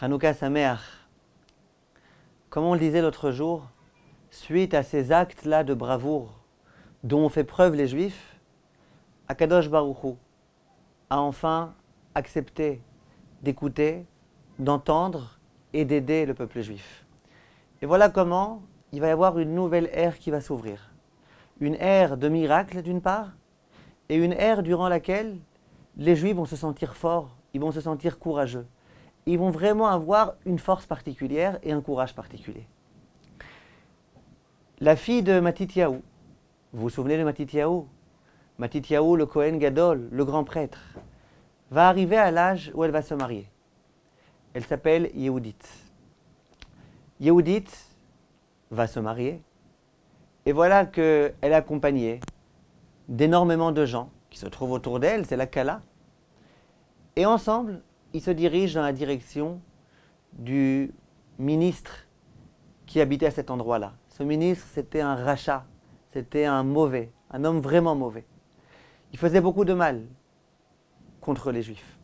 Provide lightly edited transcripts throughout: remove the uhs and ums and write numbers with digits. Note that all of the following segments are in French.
Hanouka Sameach. Comme on le disait l'autre jour, suite à ces actes-là de bravoure dont ont fait preuve les Juifs, Akadosh Baruch Hu a enfin accepté d'écouter, d'entendre et d'aider le peuple juif. Et voilà comment il va y avoir une nouvelle ère qui va s'ouvrir. Une ère de miracles d'une part, et une ère durant laquelle les Juifs vont se sentir forts, ils vont se sentir courageux. Ils vont vraiment avoir une force particulière et un courage particulier. La fille de Matityahu, vous vous souvenez de Matityahu? Matityahu, le Kohen Gadol, le grand prêtre, va arriver à l'âge où elle va se marier. Elle s'appelle Yehudit. Yehudit va se marier, et voilà qu'elle est accompagnée d'énormément de gens qui se trouvent autour d'elle, c'est la Kala, et ensemble, ils se dirigent dans la direction du ministre qui habitait à cet endroit-là. Ce ministre, c'était un rachat, c'était un mauvais, un homme vraiment mauvais. Il faisait beaucoup de mal contre les Juifs.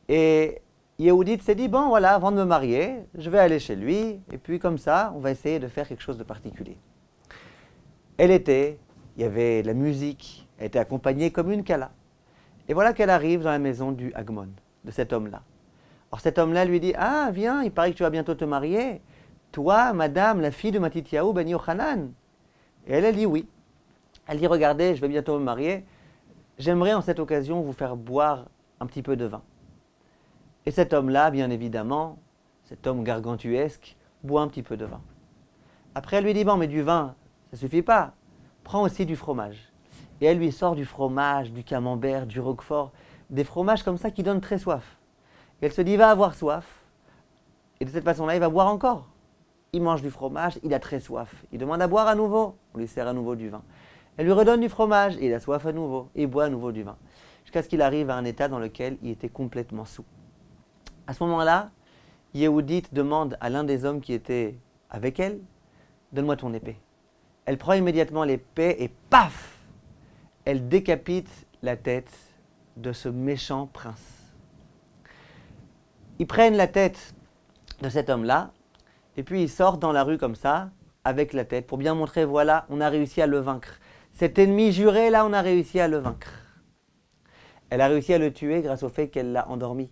Et Yehudit s'est dit, bon voilà, avant de me marier, je vais aller chez lui, et puis comme ça, on va essayer de faire quelque chose de particulier. Il y avait de la musique, elle était accompagnée comme une Kala. Et voilà qu'elle arrive dans la maison du Hagmon, de cet homme-là. Alors cet homme-là lui dit, ah viens, il paraît que tu vas bientôt te marier, toi, madame, la fille de Matityahu ben Yochanan. Et elle dit oui. Elle dit, regardez, je vais bientôt me marier, j'aimerais en cette occasion vous faire boire un petit peu de vin. Et cet homme-là, bien évidemment, cet homme gargantuesque, boit un petit peu de vin. Après, elle lui dit, bon, mais du vin, ça ne suffit pas, prends aussi du fromage. Et elle lui sort du fromage, du camembert, du roquefort, des fromages comme ça qui donnent très soif. Et elle se dit, il va avoir soif, et de cette façon-là, il va boire encore. Il mange du fromage, il a très soif. Il demande à boire à nouveau, on lui sert à nouveau du vin. Elle lui redonne du fromage, et il a soif à nouveau, et il boit à nouveau du vin. Jusqu'à ce qu'il arrive à un état dans lequel il était complètement saoul. À ce moment-là, Yehudit demande à l'un des hommes qui était avec elle, donne-moi ton épée. Elle prend immédiatement l'épée et paf, elle décapite la tête de ce méchant prince. Ils prennent la tête de cet homme-là, et puis ils sortent dans la rue comme ça, avec la tête, pour bien montrer, voilà, on a réussi à le vaincre. Cet ennemi juré, là, on a réussi à le vaincre. Elle a réussi à le tuer grâce au fait qu'elle l'a endormi.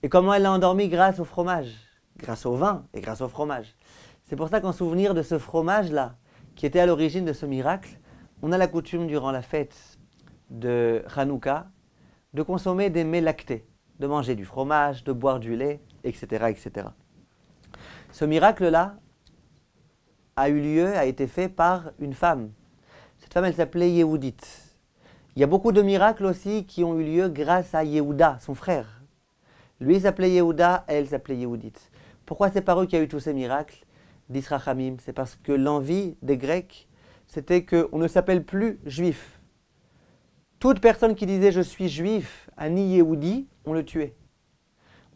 Et comment elle l'a endormi? Grâce au fromage, grâce au vin et grâce au fromage. C'est pour ça qu'en souvenir de ce fromage-là, qui était à l'origine de ce miracle, on a la coutume durant la fête de Hanouka de consommer des mets lactés, de manger du fromage, de boire du lait, etc. etc. Ce miracle-là a eu lieu, a été fait par une femme. Cette femme, elle s'appelait Yehudit. Il y a beaucoup de miracles aussi qui ont eu lieu grâce à Yehuda, son frère. Lui s'appelait Yehuda, elle s'appelait Yehudit. Pourquoi c'est par eux qu'il y a eu tous ces miracles? Disent Rachamim, c'est parce que l'envie des Grecs, c'était qu'on ne s'appelle plus juif. Toute personne qui disait « je suis juif » à ni Yehudi, on le tuait.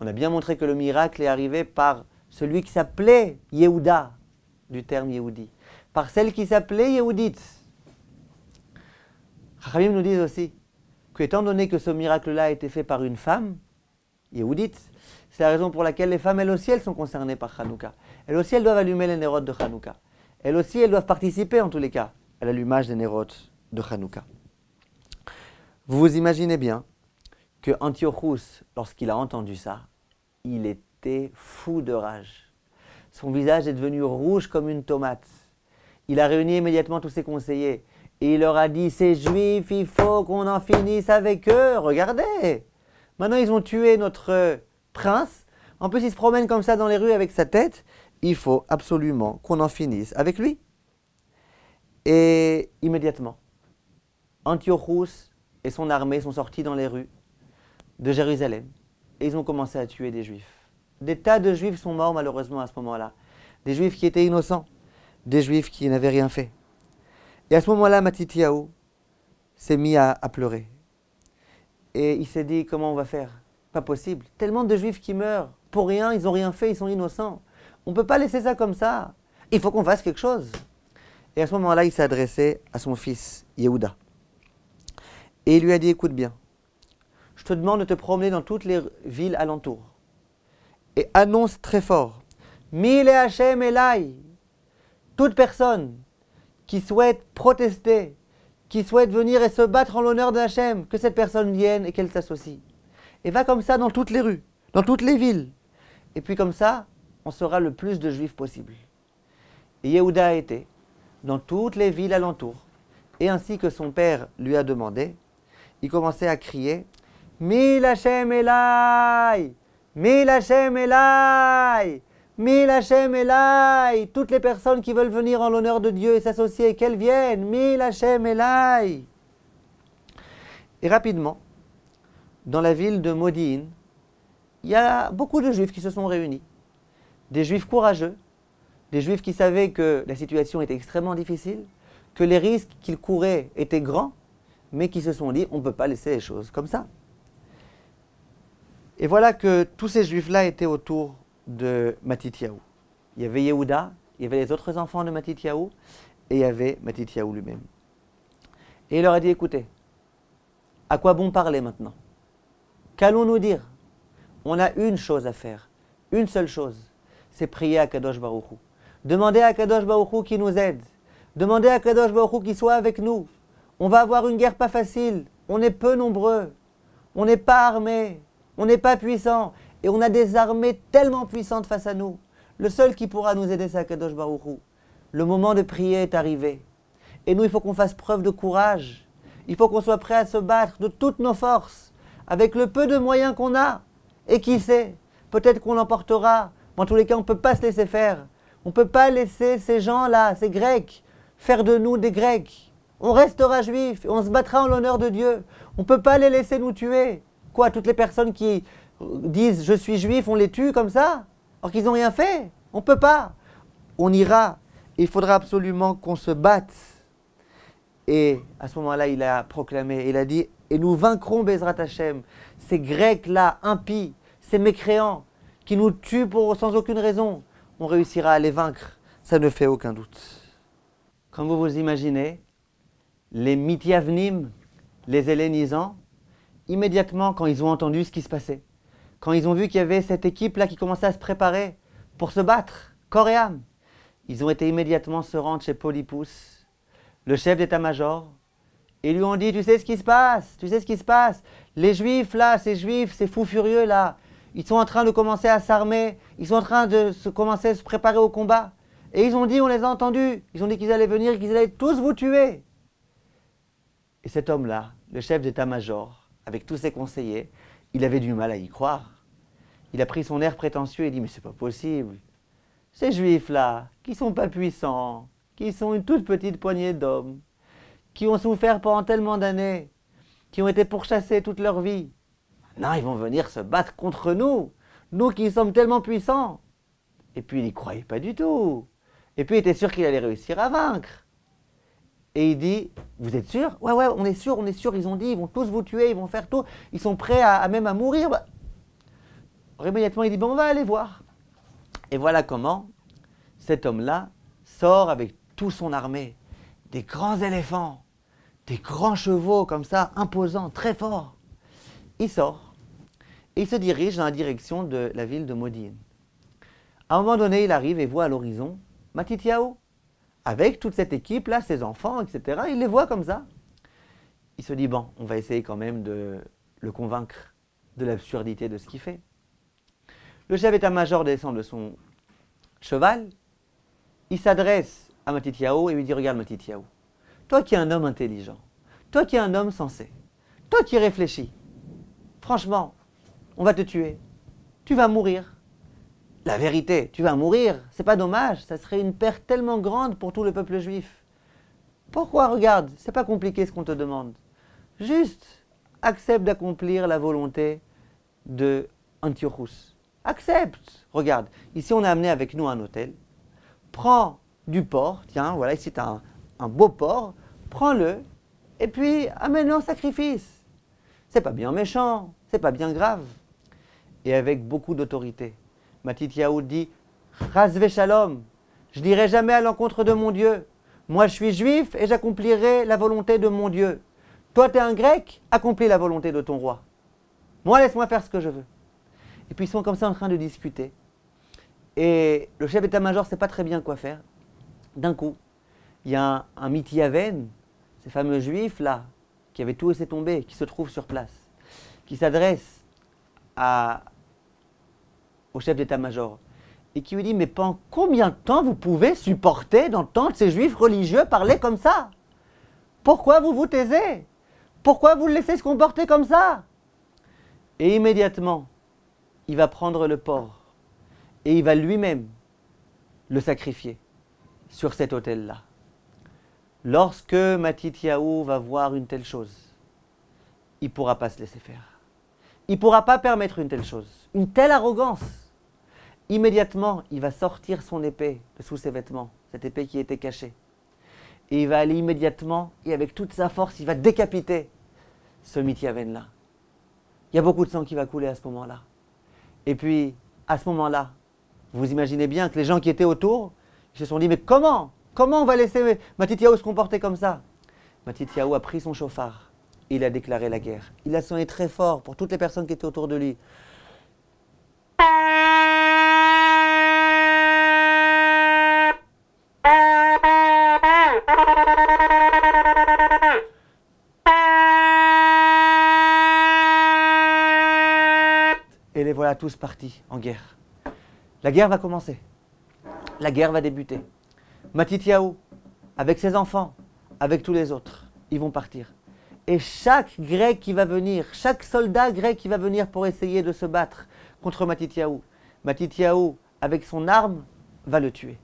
On a bien montré que le miracle est arrivé par celui qui s'appelait Yehuda, du terme Yehudi, par celle qui s'appelait Yehudit. Rachamim nous disent aussi qu'étant donné que ce miracle-là a été fait par une femme, Yehudit, c'est la raison pour laquelle les femmes, elles aussi, elles sont concernées par Hanouka. Elles aussi, elles doivent allumer les nérotes de Hanouka. Elles aussi, elles doivent participer, en tous les cas, à l'allumage des nérotes de Hanouka. Vous vous imaginez bien que Antiochus, lorsqu'il a entendu ça, il était fou de rage. Son visage est devenu rouge comme une tomate. Il a réuni immédiatement tous ses conseillers et il leur a dit « Ces Juifs, il faut qu'on en finisse avec eux. Regardez, maintenant ils ont tué notre prince. En plus, il se promène comme ça dans les rues avec sa tête. Il faut absolument qu'on en finisse avec lui. » Et immédiatement, Antiochus et son armée sont sortis dans les rues de Jérusalem et ils ont commencé à tuer des Juifs. Des tas de Juifs sont morts malheureusement à ce moment-là. Des Juifs qui étaient innocents, des Juifs qui n'avaient rien fait. Et à ce moment-là, Matityahu s'est mis à pleurer. Et il s'est dit, comment on va faire? Pas possible. Tellement de Juifs qui meurent pour rien, ils n'ont rien fait, ils sont innocents. On ne peut pas laisser ça comme ça. Il faut qu'on fasse quelque chose. Et à ce moment-là, il s'est adressé à son fils, Yehuda. Et il lui a dit, écoute bien, je te demande de te promener dans toutes les villes alentours et annonce très fort, Mile Hashem Elai, toute personne qui souhaite protester, qui souhaite venir et se battre en l'honneur de Hachem, que cette personne vienne et qu'elle s'associe. Et va comme ça dans toutes les rues, dans toutes les villes. Et puis comme ça, on sera le plus de juifs possible. Et Yehuda a été dans toutes les villes alentours. Et ainsi que son père lui a demandé, il commençait à crier « Mil Hashem Elai! Mil Hashem Elai! Mil Hashem Elai » Toutes les personnes qui veulent venir en l'honneur de Dieu et s'associer, qu'elles viennent. Mil Hashem Elai. Et rapidement, dans la ville de Modi'in, il y a beaucoup de juifs qui se sont réunis. Des juifs courageux, des juifs qui savaient que la situation était extrêmement difficile, que les risques qu'ils couraient étaient grands, mais qui se sont dit, on ne peut pas laisser les choses comme ça. Et voilà que tous ces juifs-là étaient autour de Matityahu. Il y avait Yehuda, il y avait les autres enfants de Matityahu, et il y avait Matityahu lui-même. Et il leur a dit, écoutez, à quoi bon parler maintenant? Qu'allons-nous dire? On a une chose à faire, une seule chose, c'est prier à Kadosh Baruch Hu. Demander à Kadosh Baruch Hu qui nous aide. Demander à Kadosh Baruch Hu qui soit avec nous. On va avoir une guerre pas facile, on est peu nombreux, on n'est pas armés, on n'est pas puissants, et on a des armées tellement puissantes face à nous. Le seul qui pourra nous aider, c'est Kadosh Baruch Hu. Le moment de prier est arrivé. Et nous, il faut qu'on fasse preuve de courage. Il faut qu'on soit prêt à se battre de toutes nos forces, avec le peu de moyens qu'on a. Et qui sait, peut-être qu'on l'emportera. Mais en tous les cas, on ne peut pas se laisser faire. On ne peut pas laisser ces gens-là, ces Grecs, faire de nous des Grecs. On restera juifs et on se battra en l'honneur de Dieu. On ne peut pas les laisser nous tuer. Quoi, toutes les personnes qui disent « je suis juif », on les tue comme ça? Alors qu'ils n'ont rien fait. On ne peut pas. On ira. Il faudra absolument qu'on se batte. Et à ce moment-là, il a proclamé, il a dit « et nous vaincrons Bezrat Hashem, ces Grecs-là, impies, ces mécréants, qui nous tuent sans aucune raison, on réussira à les vaincre. » Ça ne fait aucun doute. Comme vous vous imaginez, les Mityavnim, les hellénisants, immédiatement quand ils ont entendu ce qui se passait, quand ils ont vu qu'il y avait cette équipe-là qui commençait à se préparer pour se battre, corps et âme, ils ont été immédiatement se rendre chez Polypus, le chef d'état-major, et lui ont dit, tu sais ce qui se passe, tu sais ce qui se passe, les juifs là, ces juifs, ces fous furieux là, ils sont en train de commencer à s'armer, ils sont en train de commencer à se préparer au combat. Et ils ont dit, on les a entendus, ils ont dit qu'ils allaient venir et qu'ils allaient tous vous tuer. Et cet homme-là, le chef d'état-major, avec tous ses conseillers, il avait du mal à y croire. Il a pris son air prétentieux et dit, mais c'est pas possible. Ces juifs-là, qui sont pas puissants, qui sont une toute petite poignée d'hommes, qui ont souffert pendant tellement d'années, qui ont été pourchassés toute leur vie, non, ils vont venir se battre contre nous, nous qui sommes tellement puissants. Et puis il n'y croyait pas du tout. Et puis il était sûr qu'il allait réussir à vaincre. Et il dit, vous êtes sûr? Ouais, on est sûr, ils ont dit, ils vont tous vous tuer, ils vont faire tout, ils sont prêts même à mourir. Bah. Alors, immédiatement il dit, bon, on va aller voir. Et voilà comment cet homme-là sort avec toute son armée, des grands éléphants, des grands chevaux comme ça, imposants, très forts. Il sort et il se dirige dans la direction de la ville de Modi'in. À un moment donné, il arrive et voit à l'horizon Matityahu, avec toute cette équipe-là, ses enfants, etc. Il les voit comme ça. Il se dit, bon, on va essayer quand même de le convaincre de l'absurdité de ce qu'il fait. Le chef d'état-major descend de son cheval, il s'adresse à Matityahu et lui dit, regarde Matityahu, toi qui es un homme intelligent, toi qui es un homme sensé, toi qui réfléchis, franchement, on va te tuer, tu vas mourir. La vérité, tu vas mourir, c'est pas dommage, ça serait une perte tellement grande pour tout le peuple juif. Pourquoi? Regarde, c'est pas compliqué ce qu'on te demande. Juste, accepte d'accomplir la volonté de Antiochus. Accepte. Regarde, ici on a amené avec nous un hôtel. Prends du porc, tiens, voilà, ici tu as un beau porc, prends-le, et puis amène-le en sacrifice. C'est pas bien méchant, c'est pas bien grave. Et avec beaucoup d'autorité, Matityahu dit, Chasvé Shalom, je n'irai jamais à l'encontre de mon Dieu. Moi je suis juif et j'accomplirai la volonté de mon Dieu. Toi tu es un grec, accomplis la volonté de ton roi. Moi laisse-moi faire ce que je veux. Et puis ils sont comme ça en train de discuter. Et le chef d'état-major ne sait pas très bien quoi faire. D'un coup, il y a un Mityaven, ces fameux juifs là, qui avaient tout laissé tomber, qui se trouvent sur place, qui s'adresse au chef d'état-major et qui lui dit: mais pendant combien de temps vous pouvez supporter d'entendre ces juifs religieux parler comme ça? Pourquoi vous vous taisez? Pourquoi vous le laissez se comporter comme ça? Et immédiatement, il va prendre le porc et il va lui-même le sacrifier sur cet autel-là. Lorsque Matityahu va voir une telle chose, il ne pourra pas se laisser faire. Il ne pourra pas permettre une telle chose, une telle arrogance. Immédiatement, il va sortir son épée de sous ses vêtements, cette épée qui était cachée. Et il va aller immédiatement, et avec toute sa force, il va décapiter ce Mityaven-là. Il y a beaucoup de sang qui va couler à ce moment-là. Et puis, à ce moment-là, vous imaginez bien que les gens qui étaient autour, ils se sont dit: mais comment on va laisser Matityahu se comporter comme ça? Matityahu a pris son chauffard, et il a déclaré la guerre. Il a sonné très fort pour toutes les personnes qui étaient autour de lui. Et les voilà tous partis en guerre. La guerre va commencer. La guerre va débuter. Matityahu, avec ses enfants, avec tous les autres, ils vont partir. Et chaque Grec qui va venir, chaque soldat grec qui va venir pour essayer de se battre contre Matityahu, Matityahu, avec son arme, va le tuer.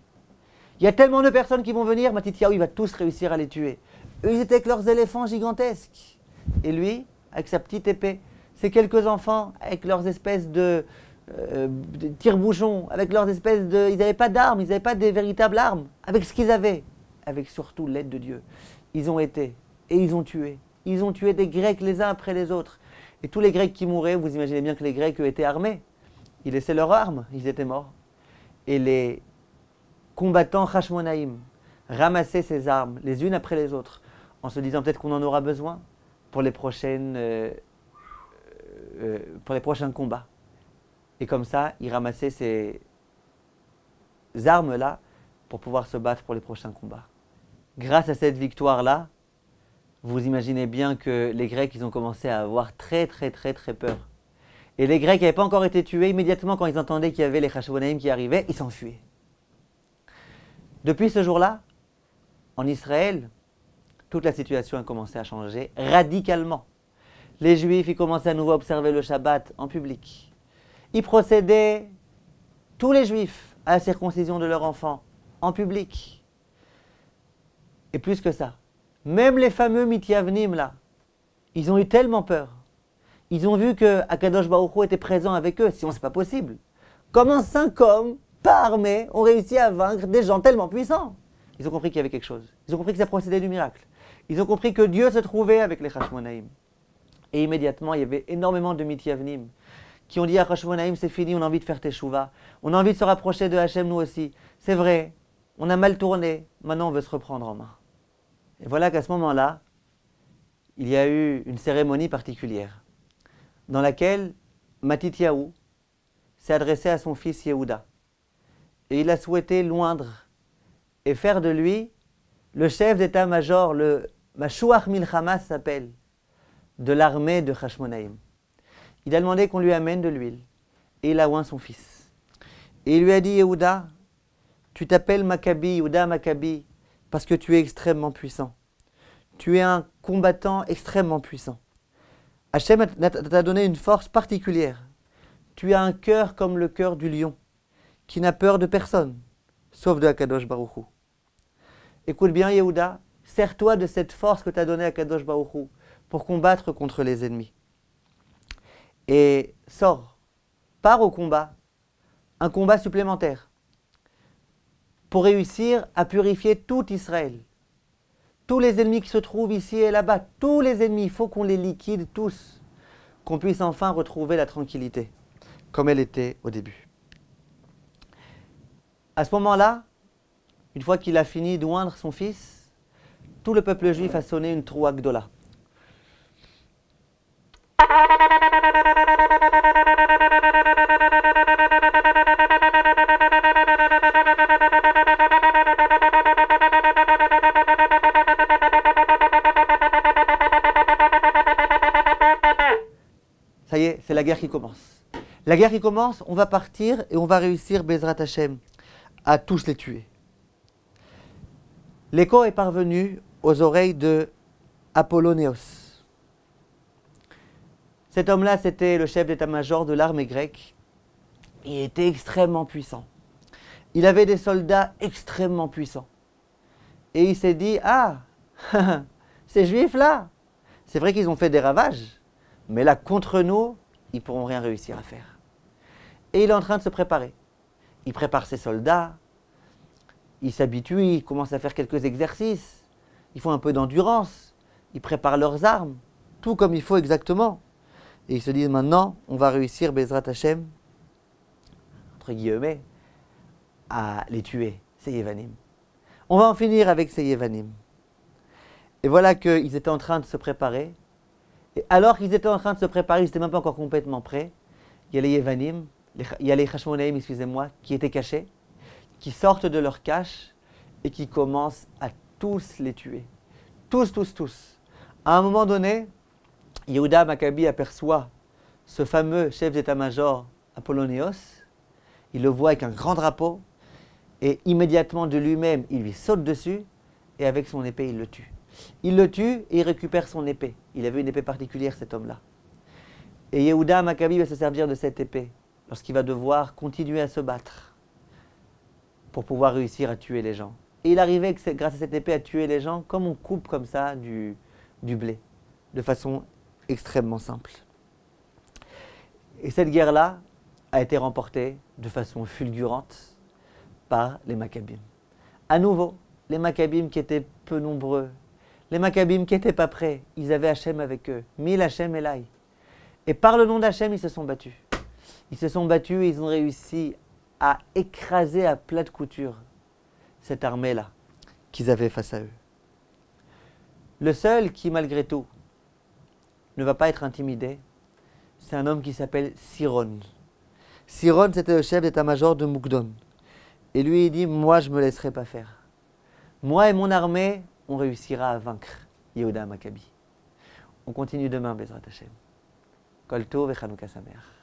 Il y a tellement de personnes qui vont venir, Matityahu, il va tous réussir à les tuer. Eux, ils étaient avec leurs éléphants gigantesques. Et lui, avec sa petite épée, ces quelques enfants, avec leurs espèces de tire-bouchons, avec leurs espèces de... Ils n'avaient pas d'armes, ils n'avaient pas des véritables armes. Avec ce qu'ils avaient, avec surtout l'aide de Dieu, ils ont été et ils ont tué. Ils ont tué des Grecs les uns après les autres. Et tous les Grecs qui mouraient, vous imaginez bien que les Grecs, eux, étaient armés. Ils laissaient leurs armes, ils étaient morts. Et les combattants Hashmonaïm ramassaient ces armes, les unes après les autres, en se disant peut-être qu'on en aura besoin pour les prochains combats. Et comme ça, ils ramassaient ces armes-là pour pouvoir se battre pour les prochains combats. Grâce à cette victoire-là, vous imaginez bien que les Grecs, ils ont commencé à avoir très peur. Et les Grecs qui n'avaient pas encore été tués, immédiatement quand ils entendaient qu'il y avait les Hashmonaïm qui arrivaient, ils s'enfuyaient. Depuis ce jour-là, en Israël, toute la situation a commencé à changer radicalement. Les Juifs, ils commençaient à nouveau à observer le Shabbat en public. Ils procédaient, tous les Juifs, à la circoncision de leurs enfants en public. Et plus que ça, même les fameux Mityavnim là, ils ont eu tellement peur. Ils ont vu que Akadosh Baruch Hu était présent avec eux, sinon c'est pas possible. Comment 5 hommes, pas armés, ont réussi à vaincre des gens tellement puissants? Ils ont compris qu'il y avait quelque chose. Ils ont compris que ça procédait du miracle. Ils ont compris que Dieu se trouvait avec les Hashmonaïm. Et immédiatement, il y avait énormément de Mityavnim qui ont dit à Hashmonaïm: c'est fini, on a envie de faire teshuva. On a envie de se rapprocher de Hachem nous aussi. C'est vrai, on a mal tourné, maintenant on veut se reprendre en main. Et voilà qu'à ce moment-là, il y a eu une cérémonie particulière dans laquelle Matityahu s'est adressé à son fils Yehuda. Et il a souhaité l'oindre et faire de lui le chef d'état-major, le Mashuach Milchama s'appelle, de l'armée de Hashmonaïm. Il a demandé qu'on lui amène de l'huile et il a oint son fils. Et il lui a dit: Yehuda, tu t'appelles Maccabi, Yehuda Maccabi, parce que tu es extrêmement puissant. Tu es un combattant extrêmement puissant. Hachem t'a donné une force particulière. Tu as un cœur comme le cœur du lion, qui n'a peur de personne, sauf de Akadosh Baruch Hu. Écoute bien, Yehuda, sers-toi de cette force que t'a donnée Akadosh Baruch Hu pour combattre contre les ennemis. Et sors, pars au combat, un combat supplémentaire, pour réussir à purifier tout Israël. Tous les ennemis qui se trouvent ici et là-bas, tous les ennemis, il faut qu'on les liquide tous, qu'on puisse enfin retrouver la tranquillité, comme elle était au début. À ce moment-là, une fois qu'il a fini d'oindre son fils, tout le peuple juif a sonné une Troua Gdola. la guerre qui commence. La guerre qui commence, on va partir et on va réussir, Bezrat Hashem, à tous les tuer. L'écho est parvenu aux oreilles de Apollonios. Cet homme-là, c'était le chef d'état-major de l'armée grecque. Il était extrêmement puissant. Il avait des soldats extrêmement puissants. Et il s'est dit, ah, ces juifs-là, c'est vrai qu'ils ont fait des ravages, mais là, contre nous, ils ne pourront rien réussir à faire. Et il est en train de se préparer. Il prépare ses soldats, il s'habitue, il commence à faire quelques exercices, ils font un peu d'endurance, ils préparent leurs armes, tout comme il faut exactement. Et ils se disent maintenant, on va réussir, Bezrat Hashem, entre guillemets, à les tuer, ces Yevanim. On va en finir avec ces Yevanim. Et voilà qu'ils étaient en train de se préparer. Et alors qu'ils étaient en train de se préparer, ils n'étaient même pas encore complètement prêts. Il y a les Yevanim, il y a les Hashmonaïm, excusez-moi, qui étaient cachés, qui sortent de leur cache et qui commencent à tous les tuer. Tous. À un moment donné, Yehuda Maccabi aperçoit ce fameux chef d'état-major Apollonios. Il le voit avec un grand drapeau et immédiatement de lui-même, il lui saute dessus et avec son épée, il le tue. Il le tue et il récupère son épée. Il avait une épée particulière, cet homme-là. Et Yehuda Maccabi va se servir de cette épée lorsqu'il va devoir continuer à se battre pour pouvoir réussir à tuer les gens. Et il arrivait, grâce à cette épée, à tuer les gens comme on coupe comme ça du blé, de façon extrêmement simple. Et cette guerre-là a été remportée de façon fulgurante par les Maccabim. À nouveau, les Maccabim qui étaient peu nombreux, les Maccabim qui n'étaient pas prêts, ils avaient Hachem avec eux, mille Hachem Elai. Et par le nom d'Hachem, ils se sont battus. Ils se sont battus et ils ont réussi à écraser à plat de couture cette armée-là qu'ils avaient face à eux. Le seul qui, malgré tout, ne va pas être intimidé, c'est un homme qui s'appelle Siron. Siron, c'était le chef d'état-major de Mukdon. Et lui, il dit, moi, je ne me laisserai pas faire. Moi et mon armée, on réussira à vaincre Yehuda Maccabi. On continue demain, Bezrat Hashem. Kol Tov et Chanukah Sameach.